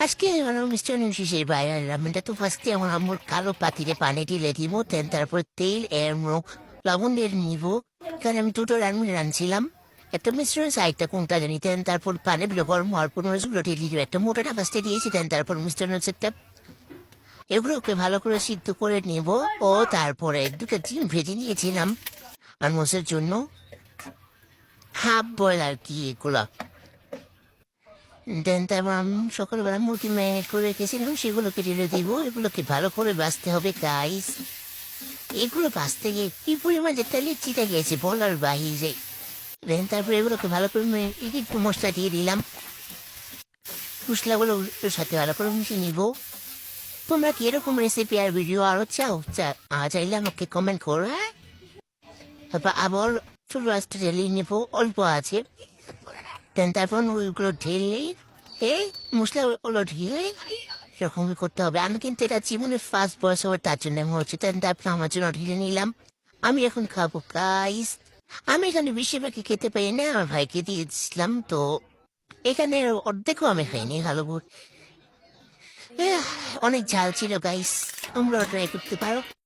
আজকে মিষ্টান্ন শেষের বাইরে রান্নাটা তো ফার্স্টে আমার আম্মুর কালো পাতিলে পানি ঢেলে দিব, দেন তারপর তেল লবণ দিয়ে নিব। কারণ আমি দুটো রাঁধছিলাম, একটা মিশ্রণ সাইডটা কোনটা জানি, দেন তারপর পানিগুলো গরম হওয়ার পর মরিচগুলো ঢেলে দিব, একটা মোটাটা ফার্স্টে দিয়েছি, দেন তারপর মিষ্টান্ন সেটটা এগুলোকে ভালো করে সিদ্ধ করে নেব। ও তারপরে দুটো ডিম ভেজে নিয়েছিলাম আর মোষের জন্য, হাফ বয়েল আর কি এগুলো। দেন তারপর আমি সকালবেলা মুরগি ম্যারিনেট করে রেখেছিলাম, সেগুলোকে ঢেলে দিব। এগুলোকে ভালো করে বাছতে হবে গাইস। এগুলো বাছতে গিয়ে কি পরিমাণ যে তেলের চিটা গেছে বলার বাহিরে। দেন তারপর এগুলোকে ভালো করে একটু মশলা দিয়ে দিলাম, মশলাগুলো ওর সাথে ভালো করে মিশিয়ে নিব। তোমরা কি এরকম রেসিপি আর ভিডিও আরো চাও? চাইলে আমাকে কমেন্ট করো, হ্যাঁ। তারপর আবার ছোট রাস্তা ঢেলে নেবো, অল্প আছে। দেন তারপর ওইগুলো ঢেলে এই মশলা ওগুলো ঢেলে এরকমই করতে হবে। আমি কিন্তু এটা জীবনের ফার্স্ট বয়স হবে, তার জন্য আমি হচ্ছে। দেন তারপর আমার জন্য ঢেলে নিলাম। আমি এখন খাবো গাইস। আমি এখানে বেশিরভাগই খেতে পারি না, আমার ভাইকে দিয়েছিলাম তো। এখানে অর্ধেকও আমি খাইনি, ভালো অনেক ঝাল ছিল গাইস। তোমরা ট্রাই করতে পারো।